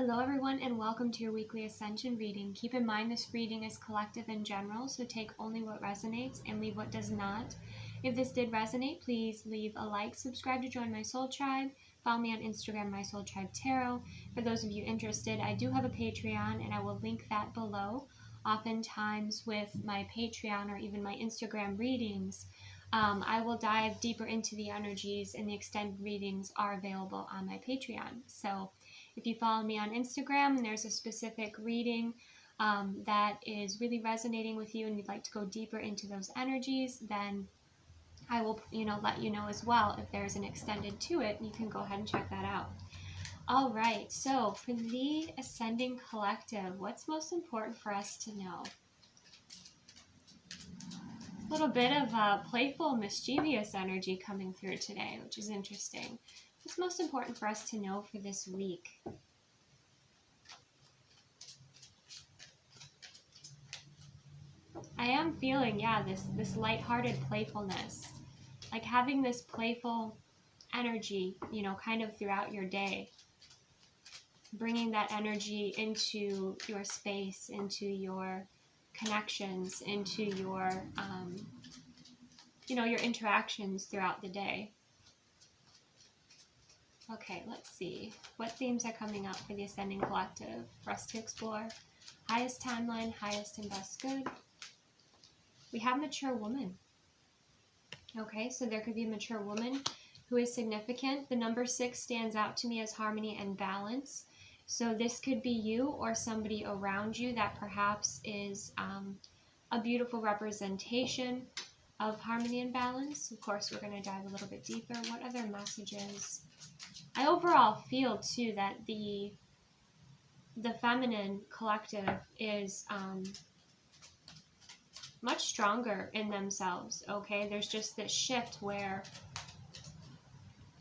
Hello everyone and welcome to your weekly Ascension reading. Keep in mind this reading is collective in general, so take only what resonates and leave what does not. If this did resonate, please leave a like, subscribe to join my soul tribe, follow me on Instagram, my soul tribe tarot. For those of you interested, I do have a Patreon and I will link that below. Oftentimes with my Patreon or even my Instagram readings, I will dive deeper into the energies, and the extended readings are available on my Patreon. So if you follow me on Instagram and there's a specific reading that is really resonating with you and you'd like to go deeper into those energies, then I will, let you know as well if there's an extended to it. You can go ahead and check that out. All right, so for the Ascending Collective, what's most important for us to know? A little bit of playful, mischievous energy coming through today, which is interesting. What's most important for us to know for this week? I am feeling, this lighthearted playfulness. Like having this playful energy, kind of throughout your day. Bringing that energy into your space, into your connections, into your, your interactions throughout the day. Okay, let's see. What themes are coming up for the Ascending Collective for us to explore? Highest timeline, highest and best good. We have mature woman. Okay, so there could be a mature woman who is significant. The number 6 stands out to me as harmony and balance. So this could be you or somebody around you that perhaps is a beautiful representation of harmony and balance. Of course, we're going to dive a little bit deeper. What other messages? I overall feel too that the feminine collective is much stronger in themselves. Okay, there's just this shift where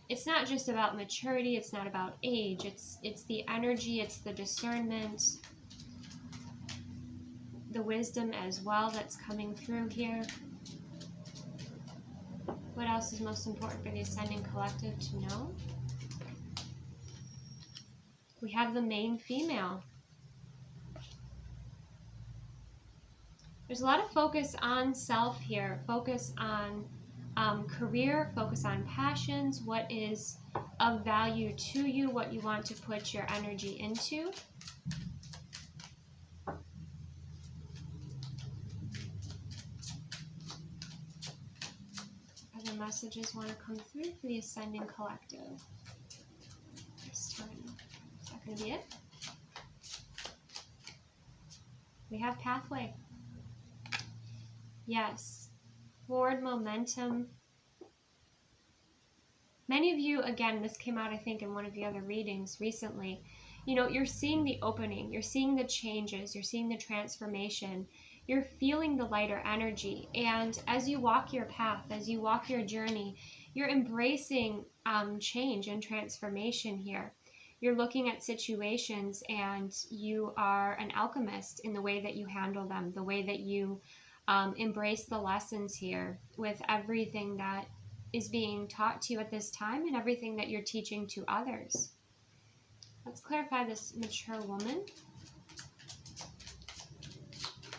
it's not just about maturity, it's not about age, it's the energy, it's the discernment, the wisdom as well that's coming through here. What else is most important for the Ascending Collective to know? We have the main female. There's a lot of focus on self here, focus on career, focus on passions, what is of value to you, what you want to put your energy into. Other messages want to come through for the Ascending Collective this time. Is that going to be it? We have pathway. Yes. Forward momentum. Many of you, again, this came out I think in one of the other readings recently, you're seeing the opening, you're seeing the changes, you're seeing the transformation, you're feeling the lighter energy, and as you walk your path, as you walk your journey, you're embracing change and transformation here. You're looking at situations and you are an alchemist in the way that you handle them, the way that you embrace the lessons here with everything that is being taught to you at this time and everything that you're teaching to others. Let's clarify this mature woman.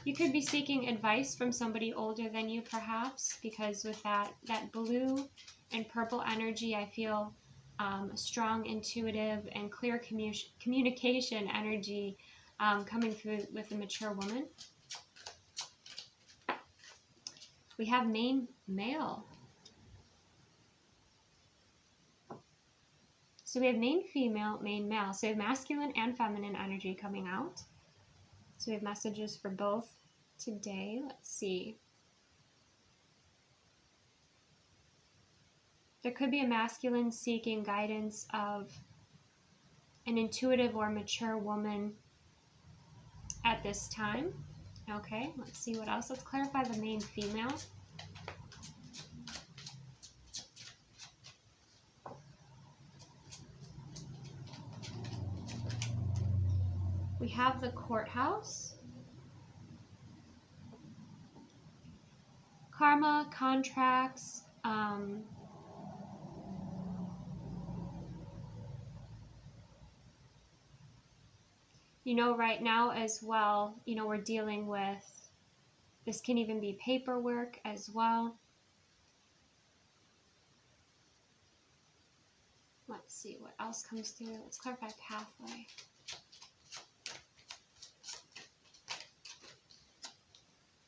You could be seeking advice from somebody older than you perhaps, because with that blue and purple energy, I feel strong, intuitive, and clear communication energy coming through with the mature woman. We have main male. So we have main female, main male. So we have masculine and feminine energy coming out. So we have messages for both today. Let's see. There could be a masculine seeking guidance of an intuitive or mature woman at this time. Okay, let's see what else. Let's clarify the main female. We have the courthouse. Karma, contracts, You know, right now as well, you know, we're dealing with, this can even be paperwork as well. Let's see what else comes through. Let's clarify pathway.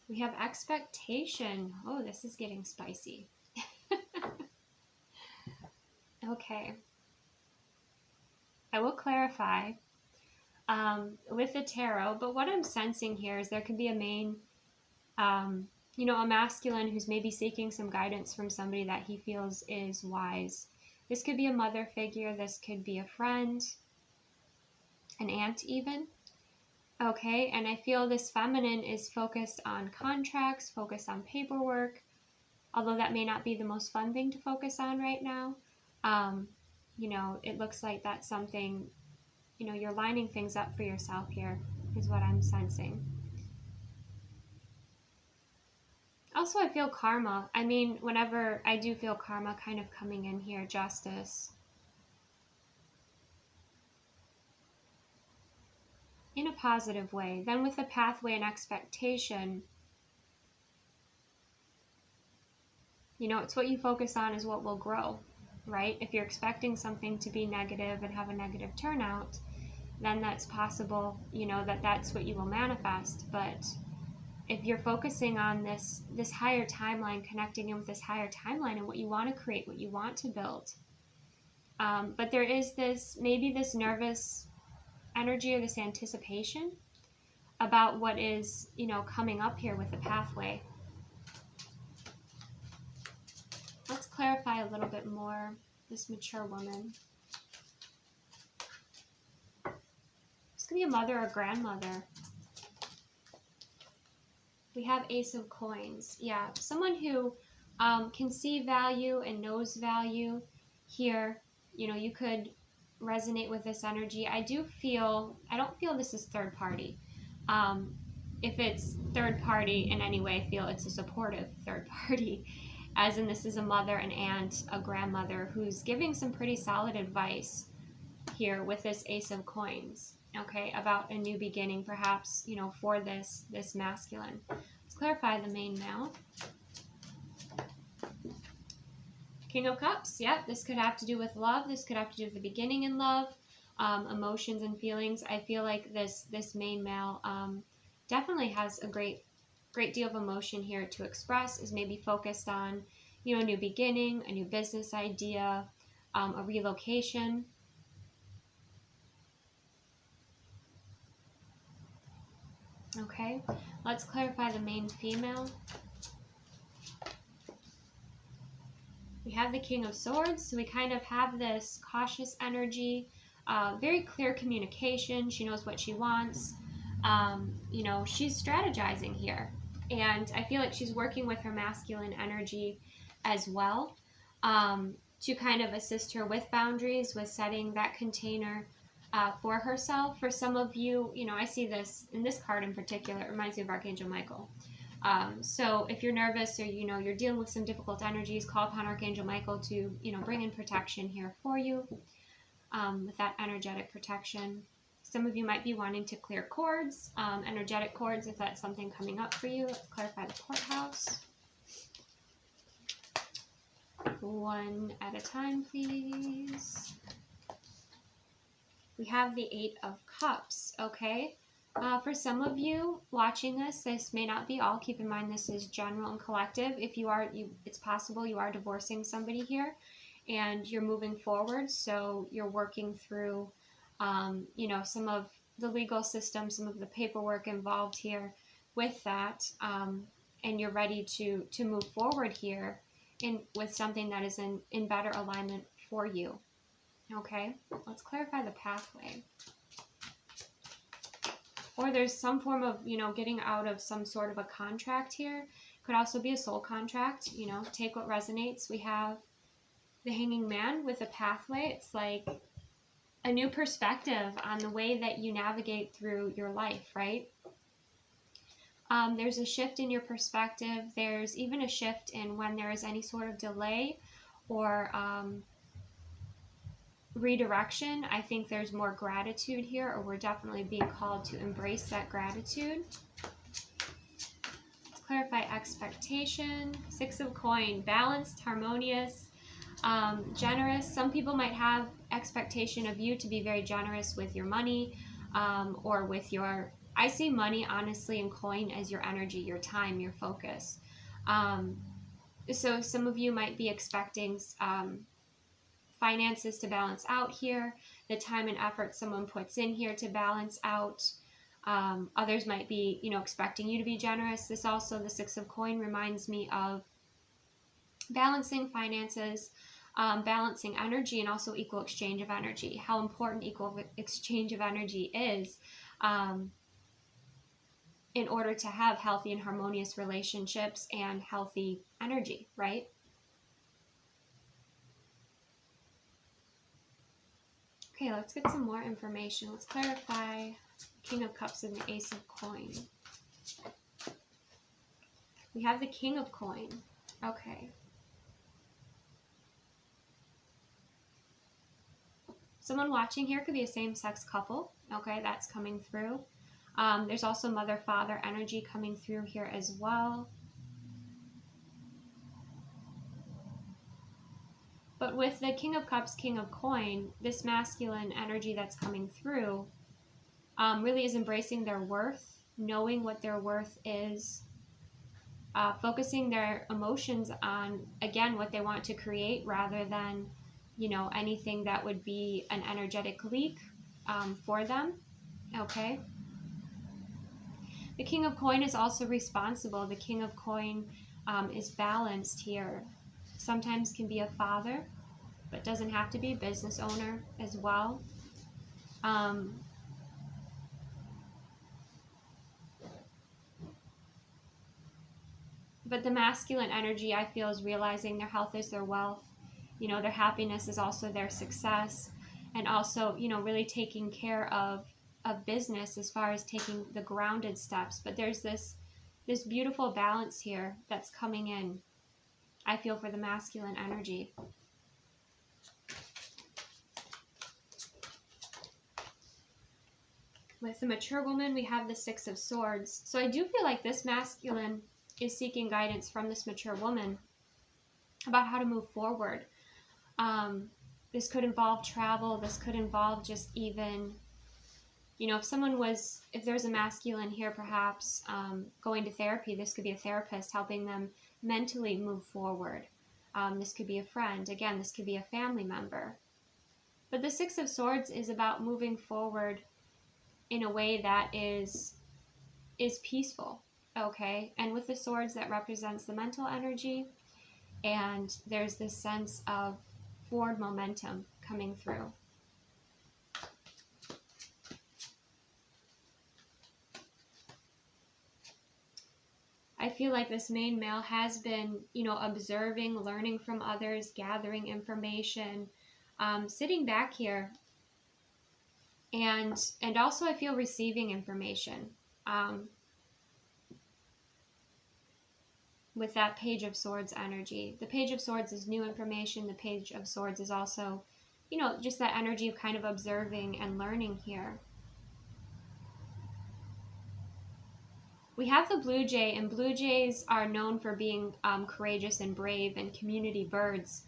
We have expectation. Oh, this is getting spicy. Okay. I will clarify with the tarot, but what I'm sensing here is there could be a main, you know, a masculine who's maybe seeking some guidance from somebody that he feels is wise. This could be a mother figure. This could be a friend, an aunt even. Okay, and I feel this feminine is focused on contracts, focused on paperwork, although that may not be the most fun thing to focus on right now. You know, it looks like that's something, you know, you're lining things up for yourself here, is what I'm sensing. Also, I feel karma. I mean, whenever I do feel karma kind of coming in here, justice. In a positive way. Then with the pathway and expectation, you know, it's what you focus on is what will grow, right? If you're expecting something to be negative and have a negative turnout, then that's possible, you know, that's what you will manifest. But if you're focusing on this higher timeline, connecting in with this higher timeline and what you want to create, what you want to build. But there is this, maybe this nervous energy or this anticipation about what is, you know, coming up here with the pathway. Let's clarify a little bit more, this mature woman. This could be a mother or grandmother. We have Ace of Coins. Yeah, someone who can see value and knows value here. You know, you could resonate with this energy. I don't feel this is third party. If it's third party in any way, I feel it's a supportive third party. As in, this is a mother, an aunt, a grandmother who's giving some pretty solid advice here with this Ace of Coins, okay, about a new beginning, perhaps, you know, for this masculine. Let's clarify the main male. King of Cups, yeah, this could have to do with love. This could have to do with the beginning in love, emotions and feelings. I feel like this main male definitely has a great deal of emotion here to express, is maybe focused on, you know, a new beginning, a new business idea, a relocation. Okay, let's clarify the main female. We have the King of Swords, so we kind of have this cautious energy, very clear communication. She knows what she wants. You know, she's strategizing here. And I feel like she's working with her masculine energy as well, to kind of assist her with boundaries, with setting that container for herself. For some of you, you know, I see this in this card in particular. It reminds me of Archangel Michael. So if you're nervous or, you know, you're dealing with some difficult energies, call upon Archangel Michael to, you know, bring in protection here for you, with that energetic protection. Some of you might be wanting to clear cords, energetic cords, if that's something coming up for you. Let's clarify the courthouse. One at a time, please. We have the Eight of Cups, okay? For some of you watching this may not be all. Keep in mind this is general and collective. If you are, it's possible you are divorcing somebody here and you're moving forward, so you're working through you know, some of the legal system, some of the paperwork involved here with that, and you're ready to move forward here with something that is in better alignment for you. Okay, let's clarify the pathway. Or there's some form of, you know, getting out of some sort of a contract here. Could also be a soul contract, you know, take what resonates. We have the Hanging Man with a pathway. It's like a new perspective on the way that you navigate through your life, right? There's a shift in your perspective. There's even a shift in when there is any sort of delay or redirection. I think there's more gratitude here, or we're definitely being called to embrace that gratitude. Let's clarify expectation. Six of Coin, balanced, harmonious, generous. Some people might have expectation of you to be very generous with your money, or with your, I see money honestly and coin as your energy, your time, your focus. So some of you might be expecting finances to balance out here, the time and effort someone puts in here to balance out. Others might be, expecting you to be generous. This also, the Six of Coin, reminds me of balancing finances, balancing energy, and also equal exchange of energy. How important equal exchange of energy is in order to have healthy and harmonious relationships and healthy energy, right? Okay, let's get some more information. Let's clarify King of Cups and the Ace of Coin. We have the King of Coin. Okay. Someone watching here could be a same-sex couple. Okay, that's coming through. There's also mother-father energy coming through here as well. But with the King of Cups, King of Coin, this masculine energy that's coming through really is embracing their worth, knowing what their worth is, focusing their emotions on, again, what they want to create rather than, anything that would be an energetic leak for them. Okay. The King of Coin is also responsible. The King of Coin is balanced here. Sometimes can be a father, but doesn't have to be a business owner as well. But the masculine energy, I feel, is realizing their health is their wealth. Their happiness is also their success. And also, really taking care of business as far as taking the grounded steps. But there's this beautiful balance here that's coming in, I feel, for the masculine energy. With the mature woman, we have the Six of Swords. So I do feel like this masculine is seeking guidance from this mature woman about how to move forward. This could involve travel. This could involve just even, if there's a masculine here, perhaps going to therapy, this could be a therapist helping them mentally move forward. This could be a friend. Again, this could be a family member. But the Six of Swords is about moving forward in a way that is peaceful, okay? And with the swords, that represents the mental energy, and there's this sense of forward momentum coming through. I feel like this main male has been, observing, learning from others, gathering information, sitting back here, and also I feel receiving information. With that Page of Swords energy. The Page of Swords is new information. The Page of Swords is also, just that energy of kind of observing and learning here. We have the blue jay, and blue jays are known for being courageous and brave and community birds.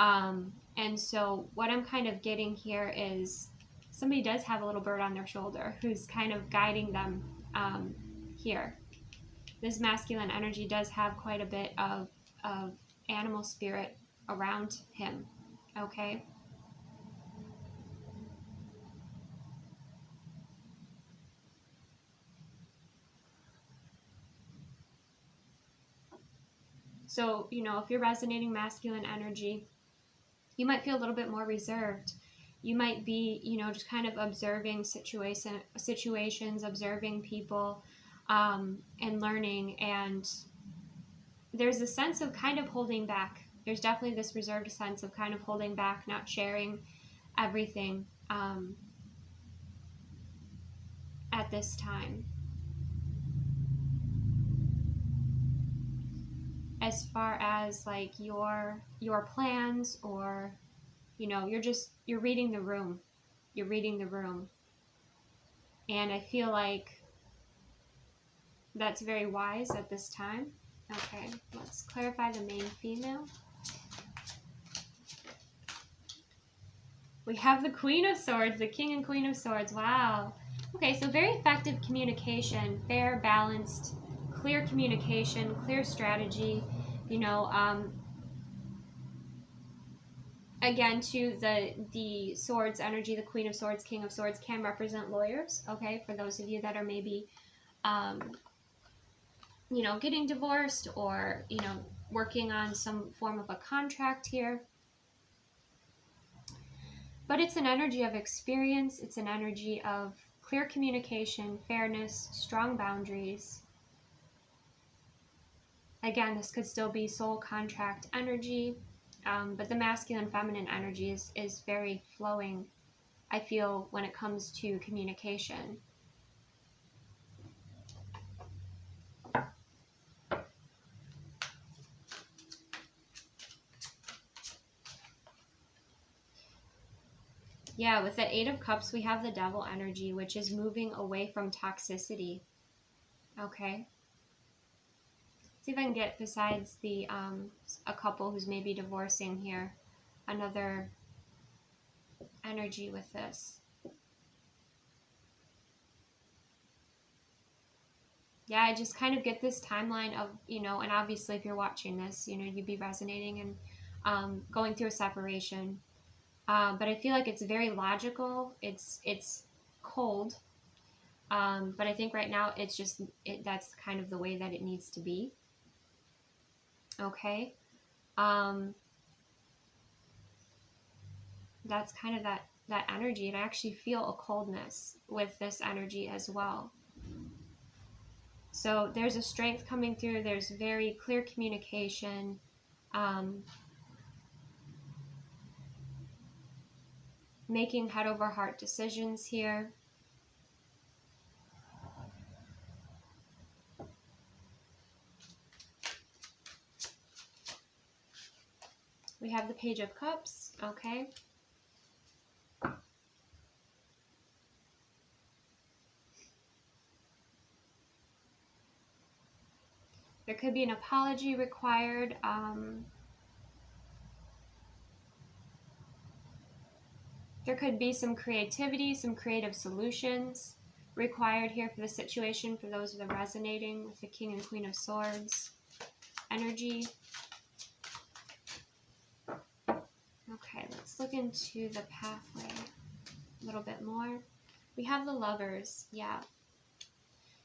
And so what I'm kind of getting here is somebody does have a little bird on their shoulder who's kind of guiding them here. This masculine energy does have quite a bit of animal spirit around him, okay? So, if you're resonating masculine energy, you might feel a little bit more reserved. You might be, just kind of observing situations, observing people, and learning. And there's a sense of kind of holding back. There's definitely this reserved sense of kind of holding back, not sharing everything at this time. As far as like your plans or You know, you're reading the room. You're reading the room. And I feel like that's very wise at this time. Okay, let's clarify the main female. We have the Queen of Swords, the King and Queen of Swords. Wow. Okay, so very effective communication, fair, balanced, clear communication, clear strategy. You know, again, to the Swords energy, the Queen of Swords, King of Swords can represent lawyers. Okay, for those of you that are maybe, you know, getting divorced or, you know, working on some form of a contract here. But it's an energy of experience. It's an energy of clear communication, fairness, strong boundaries. Again, this could still be soul contract energy, but the masculine feminine energy is very flowing, I feel, when it comes to communication. Yeah, with the Eight of Cups, we have the Devil energy, which is moving away from toxicity. Okay. See if I can get, besides the a couple who's maybe divorcing here, another energy with this. Yeah, I just kind of get this timeline of, you know, and obviously if you're watching this, you know, you'd be resonating and going through a separation. But I feel like it's very logical. It's cold. But I think right now it's just, that's kind of the way that it needs to be. Okay. That's kind of that energy. And I actually feel a coldness with this energy as well. So there's a strength coming through. There's very clear communication. Making head over heart decisions here. We have the Page of Cups, okay. There could be an apology required. There could be some creativity, some creative solutions required here for the situation, for those that are resonating with the King and Queen of Swords energy. Okay, let's look into the pathway a little bit more. We have the Lovers, yeah.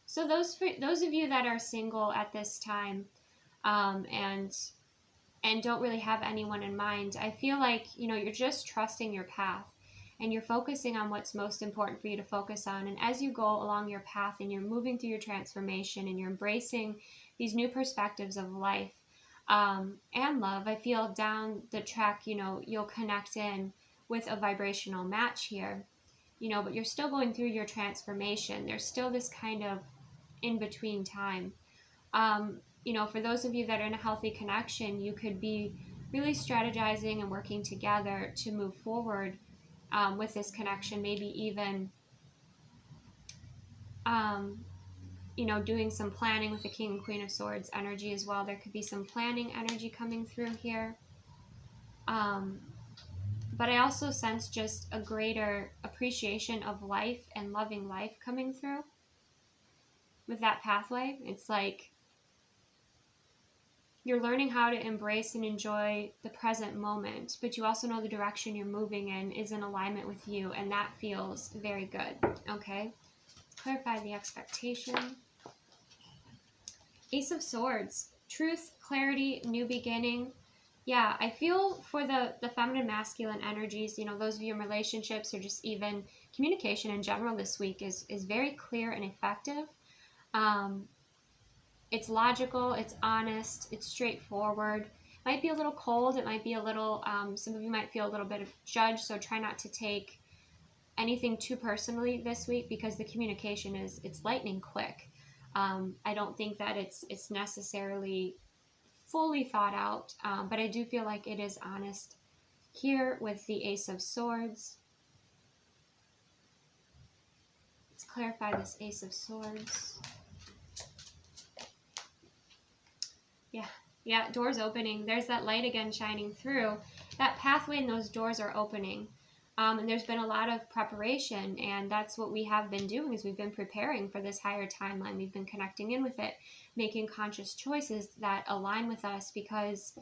So those of you that are single at this time, and don't really have anyone in mind, I feel like, you know, you're just trusting your path and you're focusing on what's most important for you to focus on. And as you go along your path and you're moving through your transformation and you're embracing these new perspectives of life, and love, I feel down the track, you know, you'll connect in with a vibrational match here, you know, but you're still going through your transformation. There's still this kind of in-between time. You know, for those of you that are in a healthy connection, you could be really strategizing and working together to move forward with this connection, maybe even you know, doing some planning with the King and Queen of Swords energy as well. There could be some planning energy coming through here. But I also sense just a greater appreciation of life and loving life coming through with that pathway. It's like you're learning how to embrace and enjoy the present moment, but you also know the direction you're moving in is in alignment with you, and that feels very good. Okay, clarify the expectation. Ace of Swords, truth, clarity, new beginning. Yeah, I feel for the feminine masculine energies, you know, those of you in relationships or just even communication in general this week is very clear and effective. It's logical, it's honest, it's straightforward. Might be a little cold, it might be a little, some of you might feel a little bit of judge, so try not to take anything too personally this week because the communication it's lightning quick. I don't think that it's necessarily fully thought out, but I do feel like it is honest Here with the Ace of Swords. Let's clarify this Ace of Swords. Yeah, doors opening. There's that light again shining through. That pathway and those doors are opening. And there's been a lot of preparation, and that's what we have been doing, is we've been preparing for this higher timeline. We've been connecting in with it, making conscious choices that align with us, because,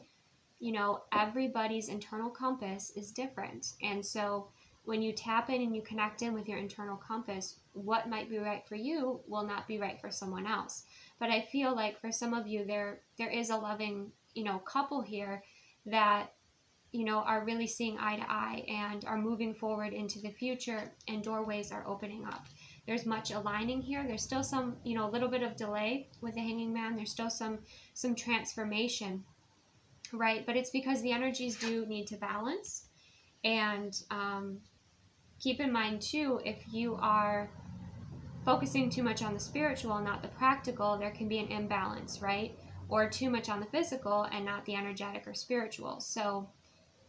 you know, everybody's internal compass is different. And so when you tap in and you connect in with your internal compass, what might be right for you will not be right for someone else. But I feel like for some of you, there is a loving, you know, couple here that, you know, are really seeing eye to eye and are moving forward into the future, and doorways are opening up. There's much aligning here. There's still some, you know, a little bit of delay with the Hanging Man. There's still some transformation, right? But it's because the energies do need to balance. And keep in mind too, if you are focusing too much on the spiritual and not the practical, there can be an imbalance, right? Or too much on the physical and not the energetic or spiritual. So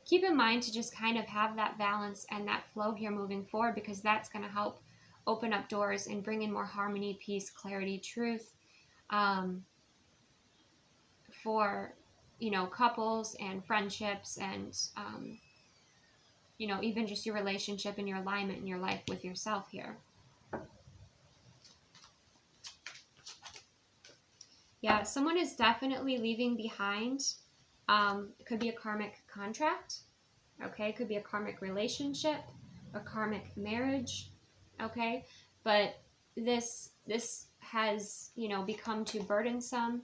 keep in mind to just kind of have that balance and that flow here moving forward, because that's going to help open up doors and bring in more harmony, peace, clarity, truth, for, you know, couples and friendships, and you know, even just your relationship and your alignment in your life with yourself here. Yeah, someone is definitely leaving behind. It could be a karmic contract, okay? It could be a karmic relationship, a karmic marriage, okay? But this has, you know, become too burdensome,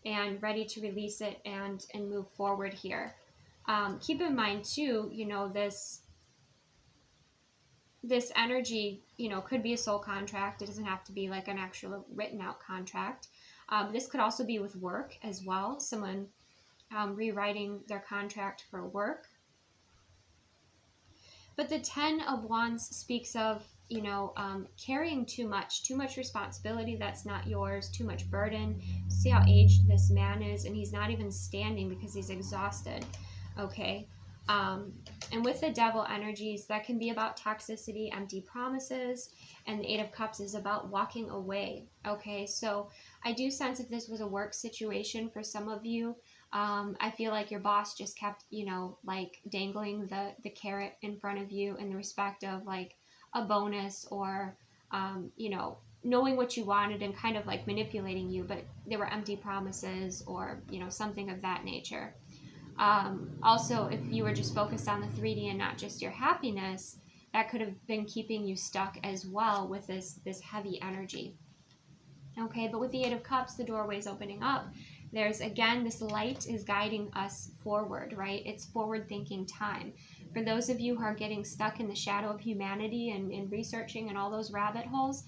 and ready to release it and move forward here. Keep in mind too, you know, this energy, you know, could be a soul contract. It doesn't have to be like an actual written out contract. This could also be with work as well. Someone rewriting their contract for work. But the 10 of Wands speaks of, you know, carrying too much responsibility that's not yours, too much burden. See how aged this man is, and he's not even standing because he's exhausted, okay? And with the Devil energies, that can be about toxicity, empty promises, and the 8 of Cups is about walking away, okay? So I do sense if this was a work situation for some of you, I feel like your boss just kept, you know, like dangling the carrot in front of you in the respect of like a bonus, or, you know, knowing what you wanted and kind of like manipulating you, but there were empty promises, or, you know, something of that nature. Also, if you were just focused on the 3D and not just your happiness, that could have been keeping you stuck as well with this heavy energy. Okay, but with the 8 of Cups, the doorway's opening up. There's, again, this light is guiding us forward, right? It's forward-thinking time. For those of you who are getting stuck in the shadow of humanity and researching and all those rabbit holes,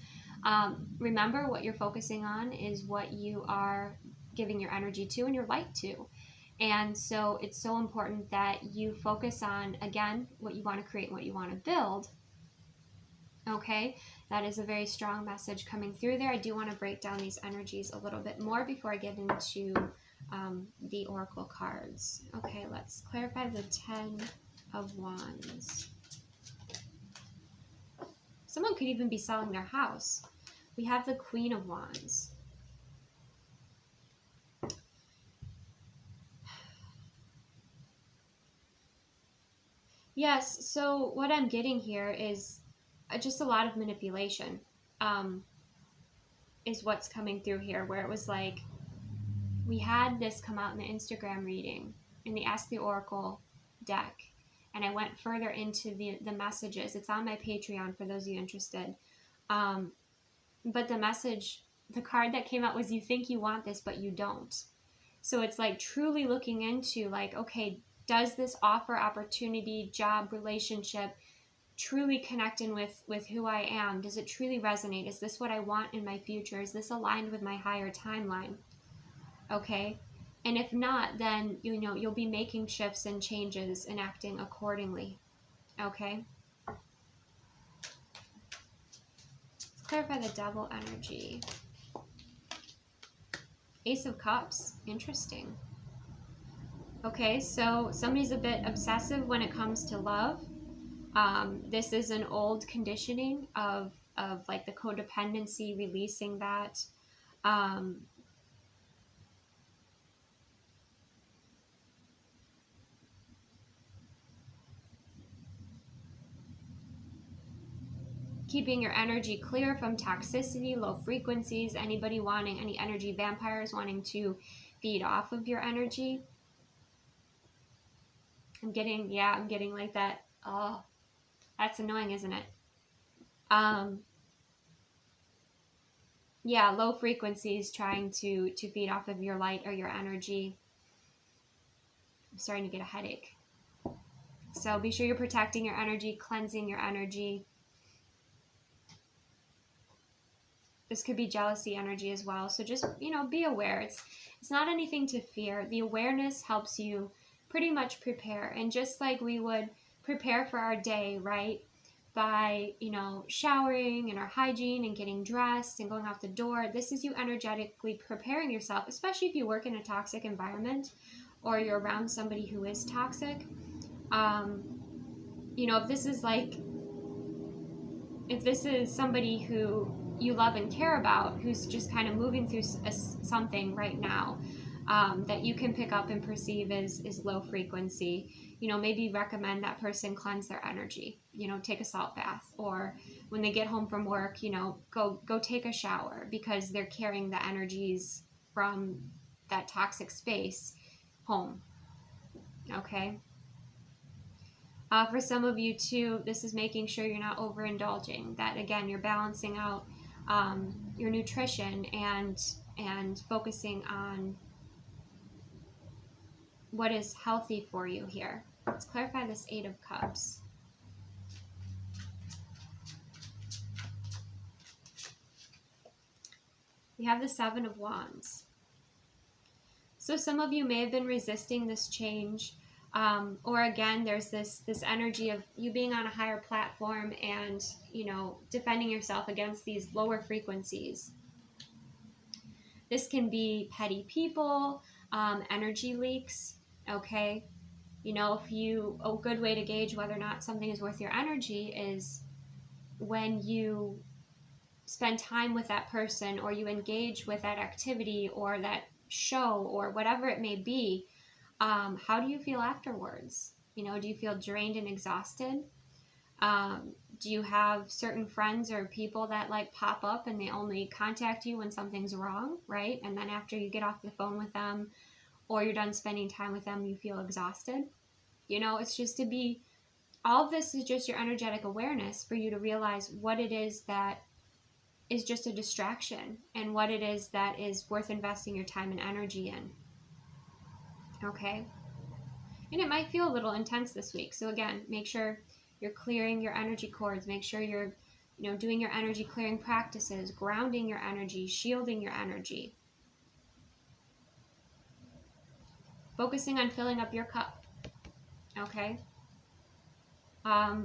remember what you're focusing on is what you are giving your energy to and your light to. And so it's so important that you focus on, again, what you want to create and what you want to build. Okay, that is a very strong message coming through there. I do want to break down these energies a little bit more before I get into the oracle cards. Okay, let's clarify the 10 of Wands. Someone could even be selling their house. We have the Queen of Wands. Yes, so what I'm getting here is just a lot of manipulation, is what's coming through here, where it was like, we had this come out in the Instagram reading, in the Ask the Oracle deck, and I went further into the messages. It's on my Patreon for those of you interested. But the message, the card that came out was, you think you want this, but you don't. So it's like truly looking into like, okay, does this offer opportunity, job, relationship, truly connecting with who I am? Does it truly resonate? Is this what I want in my future? Is this aligned with my higher timeline? Okay. And if not, then, you know, you'll be making shifts and changes and acting accordingly. Okay. Let's clarify the Devil energy. Ace of Cups. Interesting. Okay, so somebody's a bit obsessive when it comes to love. This is an old conditioning of like the codependency, releasing that. Keeping your energy clear from toxicity, low frequencies, anybody wanting, any energy vampires wanting to feed off of your energy. I'm getting like that. Oh, that's annoying, isn't it? Yeah, low frequencies trying to feed off of your light or your energy. I'm starting to get a headache. So be sure you're protecting your energy, cleansing your energy. This could be jealousy energy as well. So just, be aware. It's not anything to fear. The awareness helps you pretty much prepare. And just like we would prepare for our day, right? By, showering and our hygiene and getting dressed and going out the door. This is you energetically preparing yourself, especially if you work in a toxic environment or you're around somebody who is toxic. If this is somebody who you love and care about, who's just kind of moving through something right now, that you can pick up and perceive as low frequency, maybe recommend that person cleanse their energy, take a salt bath, or when they get home from work, go take a shower, because they're carrying the energies from that toxic space home. Okay. For some of you too, this is making sure you're not overindulging. That again, you're balancing out your nutrition and focusing on what is healthy for you here. Let's clarify this 8 of Cups. We have the 7 of Wands. So some of you may have been resisting this change. Or again, there's this energy of you being on a higher platform and, defending yourself against these lower frequencies. This can be petty people, energy leaks, okay? A good way to gauge whether or not something is worth your energy is when you spend time with that person, or you engage with that activity or that show or whatever it may be. How do you feel afterwards? Do you feel drained and exhausted? Do you have certain friends or people that like pop up and they only contact you when something's wrong, right? And then after you get off the phone with them or you're done spending time with them, you feel exhausted? It's just all of this is just your energetic awareness for you to realize what it is that is just a distraction and what it is that is worth investing your time and energy in. Okay? And it might feel a little intense this week. So again, make sure you're clearing your energy cords. Make sure you're, doing your energy clearing practices, grounding your energy, shielding your energy. Focusing on filling up your cup. Okay?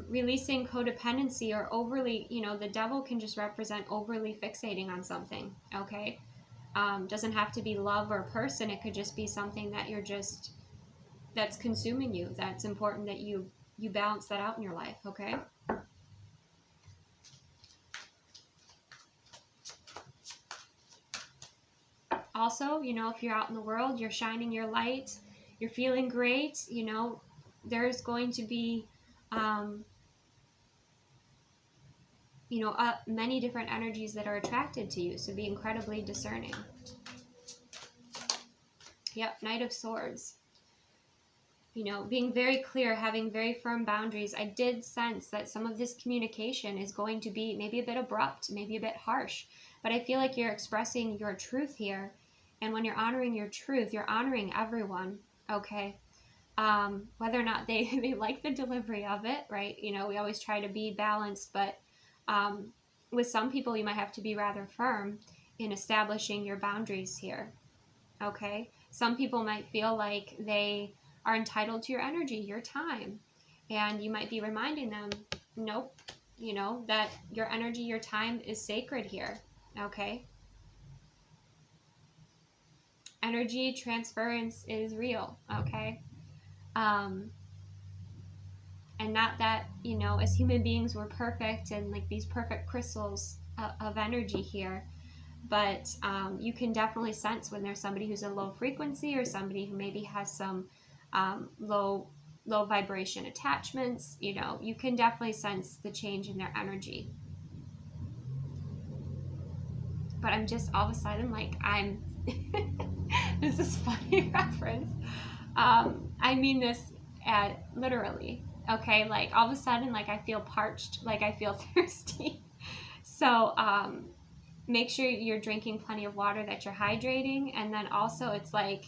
Releasing codependency or overly, the devil can just represent overly fixating on something. Okay? Doesn't have to be love or person. It could just be something that that's consuming you. That's important that you balance that out in your life. Okay? Also, if you're out in the world, you're shining your light, you're feeling great, there's going to be, many different energies that are attracted to you. So be incredibly discerning. Yep, Knight of Swords. Being very clear, having very firm boundaries. I did sense that some of this communication is going to be maybe a bit abrupt, maybe a bit harsh, but I feel like you're expressing your truth here. And when you're honoring your truth, you're honoring everyone, okay? Whether or not they like the delivery of it, right? We always try to be balanced, but with some people, you might have to be rather firm in establishing your boundaries here, okay? Some people might feel like they are entitled to your energy, your time, and you might be reminding them, nope, that your energy, your time is sacred here, okay? energy transference is real, okay? And not that, you know, as human beings we're perfect and like these perfect crystals of energy here, but you can definitely sense when there's somebody who's a low frequency or somebody who maybe has some low vibration attachments. You know, you can definitely sense the change in their energy. But I'm just all of a sudden like I'm this is funny reference. I mean this literally, okay? Like all of a sudden, like I feel parched, like I feel thirsty. So make sure you're drinking plenty of water, that you're hydrating. And then also it's like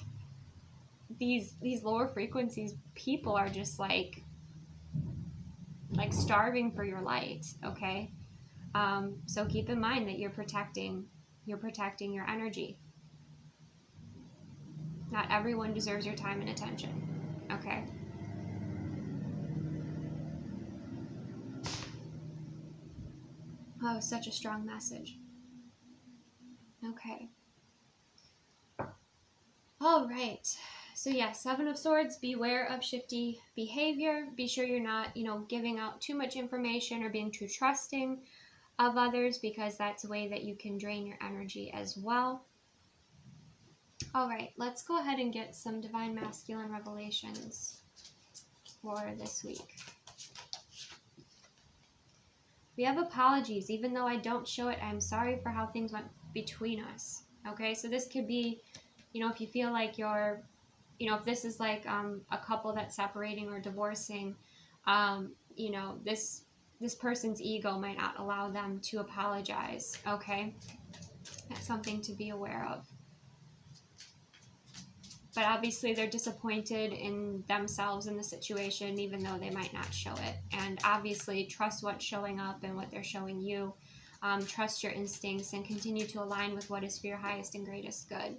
these lower frequencies people are just like starving for your light, okay? So keep in mind that you're protecting your energy. Not everyone deserves your time and attention, okay? Oh, such a strong message. Okay. All right. So yeah, Seven of Swords, beware of shifty behavior. Be sure you're not, you know, giving out too much information or being too trusting of others, because that's a way that you can drain your energy as well. All right, let's go ahead and get some divine masculine revelations for this week. We have apologies. Even though I don't show it, I'm sorry for how things went between us. Okay, so this could be, you know, if you feel like you're, you know, if this is like a couple that's separating or divorcing, you know, this person's ego might not allow them to apologize, okay? That's something to be aware of. But obviously they're disappointed in themselves in the situation, even though they might not show it. And obviously trust what's showing up and what they're showing you. Trust your instincts and continue to align with what is for your highest and greatest good.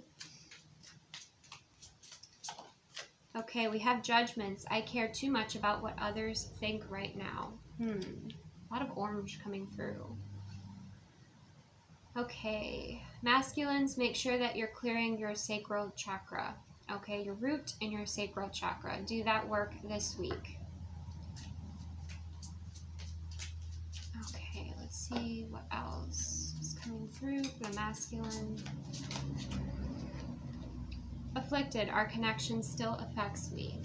Okay, we have judgments. I care too much about what others think right now. A lot of orange coming through. Okay, masculines, make sure that you're clearing your sacral chakra. Okay, your root and your sacral chakra. Do that work this week. Okay, let's see what else is coming through for the masculine. Afflicted, our connection still affects me.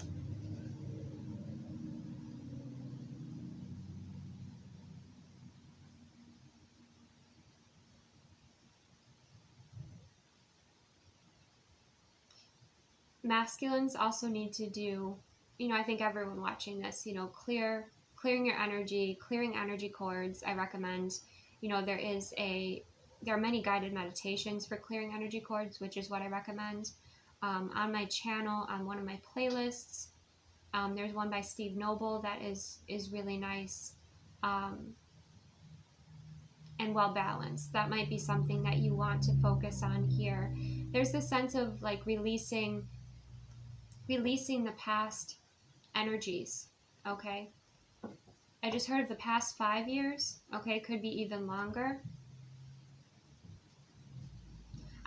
Masculines also need to do, you know, I think everyone watching this, you know, clearing your energy, clearing energy cords. I recommend, you know, there are many guided meditations for clearing energy cords, which is what I recommend. On my channel, on one of my playlists, there's one by Steve Noble that is really nice and well balanced. That might be something that you want to focus on here. There's this sense of like releasing the past energies, okay? I just heard of the past 5 years, okay? Could be even longer.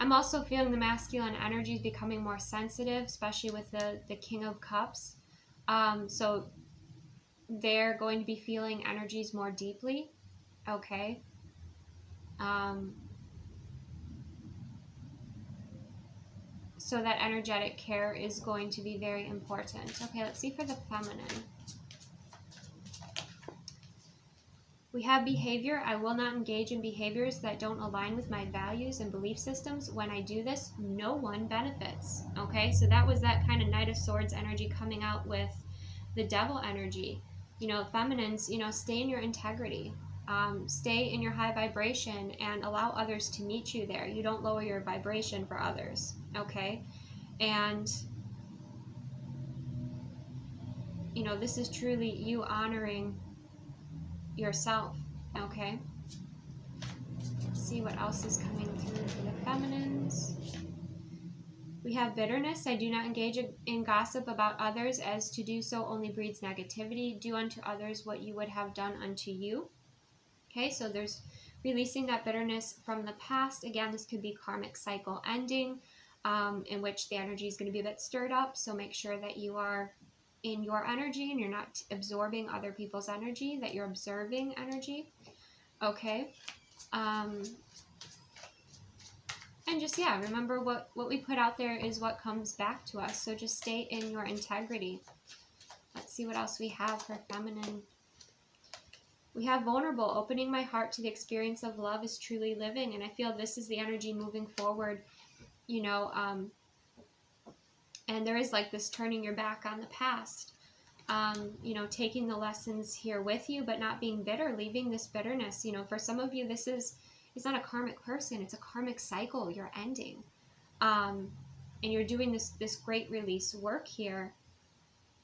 I'm also feeling the masculine energies becoming more sensitive, especially with the King of Cups. So they're going to be feeling energies more deeply, okay? So that energetic care is going to be very important. Okay, let's see for the feminine. We have behavior. I will not engage in behaviors that don't align with my values and belief systems. When I do this, no one benefits. Okay, so that was that kind of Knight of Swords energy coming out with the Devil energy. You know, feminines, you know, stay in your integrity. Stay in your high vibration and allow others to meet you there. You don't lower your vibration for others, okay? And, you know, this is truly you honoring yourself, okay? Let's see what else is coming through for the feminines. We have bitterness. I do not engage in gossip about others, as to do so only breeds negativity. Do unto others what you would have done unto you. Okay, so there's releasing that bitterness from the past. Again, this could be karmic cycle ending. in which the energy is going to be a bit stirred up. So make sure that you are in your energy and you're not absorbing other people's energy, that you're observing energy. Okay. And just, yeah, remember what we put out there is what comes back to us. So just stay in your integrity. Let's see what else we have for feminine. We have vulnerable, opening my heart to the experience of love is truly living. And I feel this is the energy moving forward, you know, and there is like this turning your back on the past, you know, taking the lessons here with you, but not being bitter, leaving this bitterness. You know, for some of you, this is, it's not a karmic person, it's a karmic cycle you're ending. And you're doing this great release work here.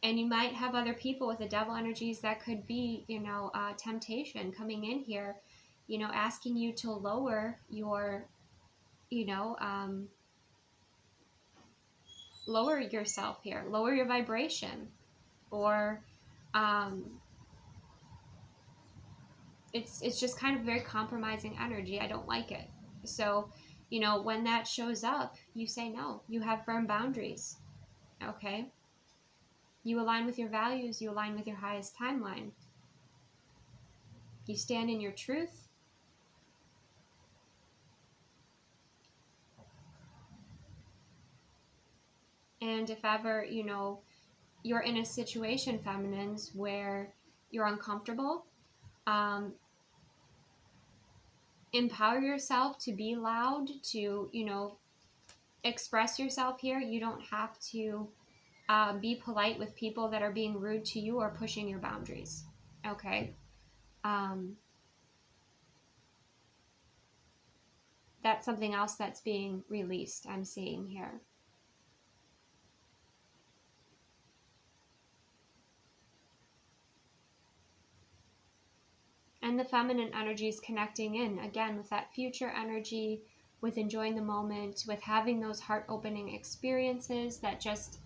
And you might have other people with the devil energies that could be, you know, temptation coming in here, you know, asking you to lower your, you know, lower yourself here, lower your vibration, or it's just kind of very compromising energy. I don't like it. So, you know, when that shows up, you say no. You have firm boundaries. Okay? You align with your values, you align with your highest timeline. You stand in your truth. And if ever, you know, you're in a situation, feminines, where you're uncomfortable, empower yourself to be loud, to, you know, express yourself here. You don't have to be polite with people that are being rude to you or pushing your boundaries. Okay? That's something else that's being released, I'm seeing here. And the feminine energy is connecting in, again, with that future energy, with enjoying the moment, with having those heart-opening experiences, that just,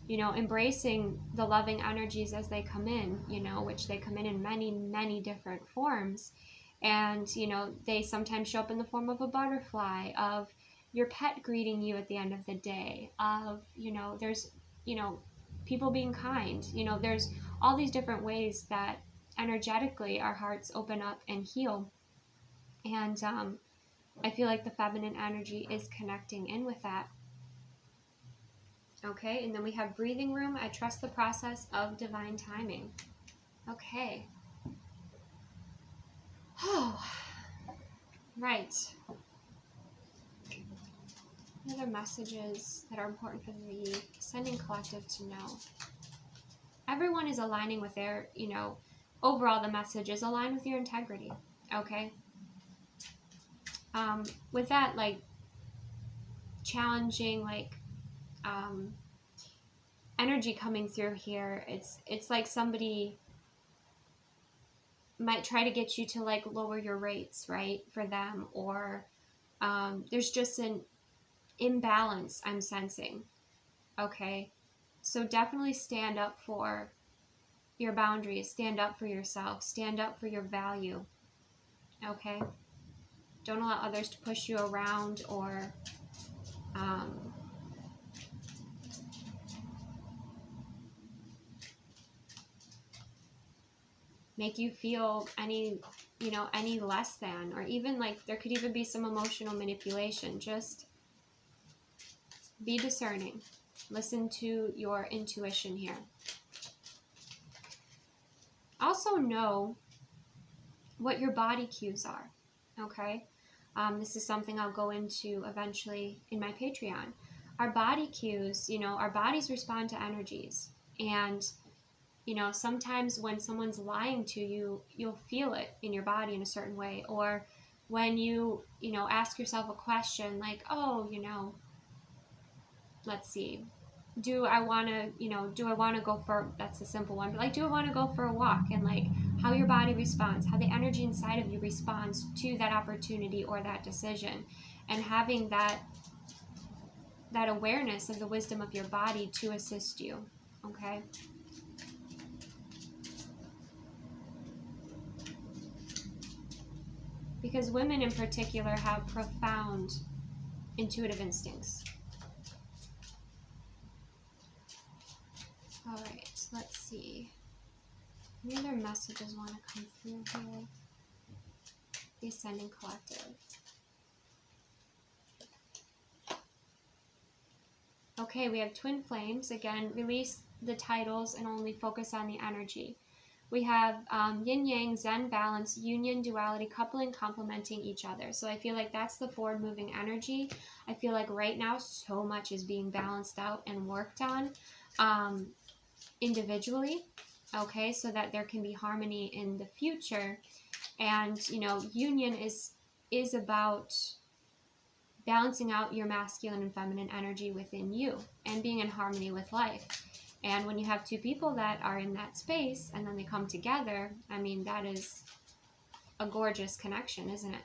you know, embracing the loving energies as they come in, you know, which they come in many, many different forms. And, you know, they sometimes show up in the form of a butterfly, of your pet greeting you at the end of the day, of, you know, there's, you know, people being kind, you know, there's all these different ways that energetically our hearts open up and heal. And I feel like the feminine energy is connecting in with that. Okay, and then we have breathing room. I trust the process of divine timing. Okay. Oh, right. What other messages that are important for the Ascending Collective to know? Everyone is aligning with their, you know, overall the message is align with your integrity. Okay. With that, like, challenging, like, energy coming through here, it's like somebody might try to get you to, like, lower your rates, right, for them, or there's just an imbalance I'm sensing. Okay, so definitely stand up for your boundaries, stand up for yourself, stand up for your value. Okay, don't allow others to push you around or make you feel any, you know, any less than, or even, like, there could even be some emotional manipulation. Just be discerning. Listen to your intuition here. Also know what your body cues are. Okay? This is something I'll go into eventually in my Patreon. Our body cues, you know, our bodies respond to energies. And, you know, sometimes when someone's lying to you, you'll feel it in your body in a certain way. Or when you know, ask yourself a question like, oh, you know, let's see, do I want to go for, that's a simple one, but like, do I want to go for a walk? And like, how your body responds, how the energy inside of you responds to that opportunity or that decision, and having that awareness of the wisdom of your body to assist you. Okay? Because women in particular have profound intuitive instincts. All right, let's see. Any other messages want to come through here? The Ascending Collective. Okay, we have Twin Flames. Again, release the titles and only focus on the energy. We have Yin Yang, Zen, Balance, Union, Duality, Coupling, complementing each other. So I feel like that's the forward moving energy. I feel like right now so much is being balanced out and worked on individually. Okay, so that there can be harmony in the future. And, you know, union is about balancing out your masculine and feminine energy within you and being in harmony with life. And when you have two people that are in that space and then they come together, I mean, that is a gorgeous connection, isn't it?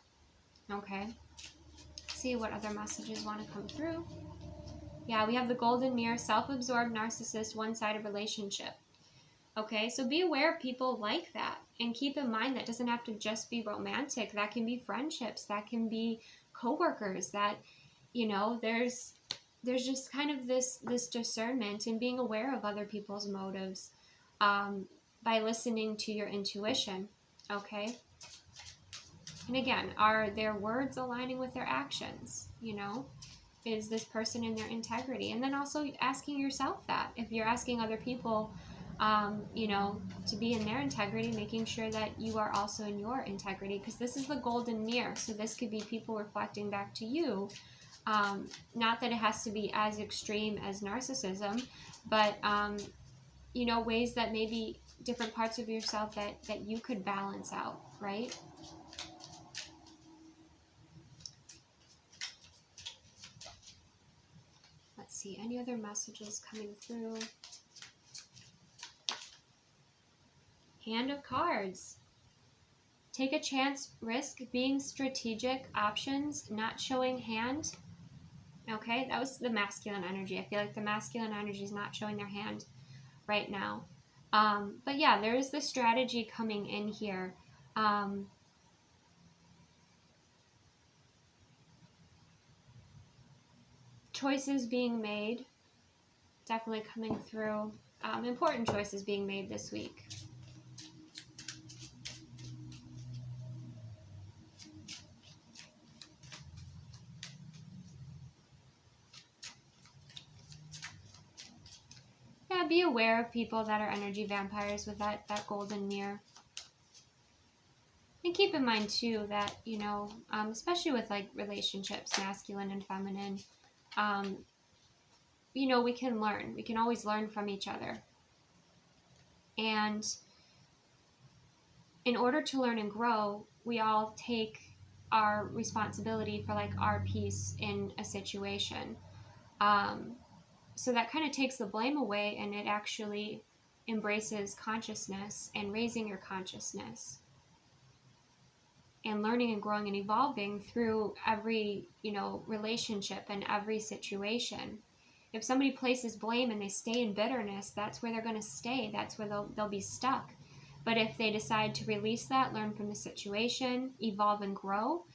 Okay. See what other messages want to come through. Yeah, we have the Golden Mirror, self-absorbed, narcissist, one-sided relationship. Okay, so be aware of people like that. And keep in mind that doesn't have to just be romantic. That can be friendships. That can be coworkers. That, you know, there's just kind of this discernment and being aware of other people's motives by listening to your intuition. Okay. And again, are their words aligning with their actions? You know, is this person in their integrity? And then also asking yourself that. If you're asking other people, you know, to be in their integrity, making sure that you are also in your integrity, because this is the Golden Mirror. So this could be people reflecting back to you. Not that it has to be as extreme as narcissism, but, you know, ways that maybe different parts of yourself that you could balance out, right? Let's see, any other messages coming through? Hand of Cards. Take a chance, risk, being strategic, options, not showing hand. Okay, that was the masculine energy. I feel like the masculine energy is not showing their hand right now. But yeah, there is the strategy coming in here. Choices being made, definitely coming through. Important choices being made this week. Yeah, be aware of people that are energy vampires with that Golden Mirror. And keep in mind too that, you know, especially with like relationships, masculine and feminine, you know, we can learn. We can always learn from each other. And in order to learn and grow, we all take our responsibility for like our piece in a situation. So that kind of takes the blame away, and it actually embraces consciousness and raising your consciousness and learning and growing and evolving through every, you know, relationship and every situation. If somebody places blame and they stay in bitterness, that's where they're going to stay. That's where they'll be stuck. But if they decide to release that, learn from the situation, evolve and grow,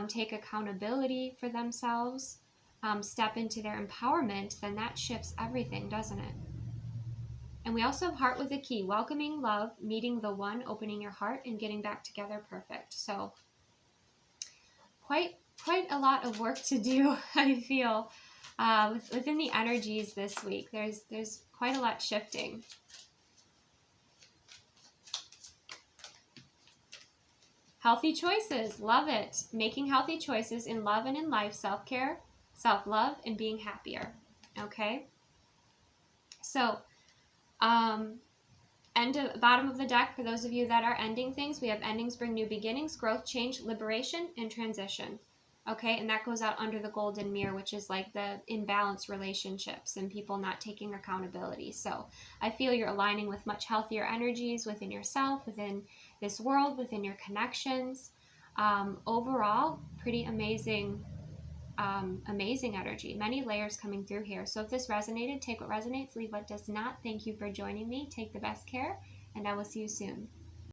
take accountability for themselves, step into their empowerment, then that shifts everything, doesn't it? And we also have Heart with a Key, welcoming love, meeting the one, opening your heart, and getting back together perfect. So quite a lot of work to do, I feel, within the energies this week. There's quite a lot shifting. Healthy choices, love it. Making healthy choices in love and in life, self-care, self-love, and being happier. Okay? So, bottom of the deck, for those of you that are ending things, we have endings bring new beginnings, growth, change, liberation, and transition. Okay, and that goes out under the Golden Mirror, which is like the imbalanced relationships and people not taking accountability. So I feel you're aligning with much healthier energies within yourself, within this world, within your connections. Overall, pretty amazing energy. Many layers coming through here. So if this resonated, take what resonates, leave what does not. Thank you for joining me. Take the best care, and I will see you soon.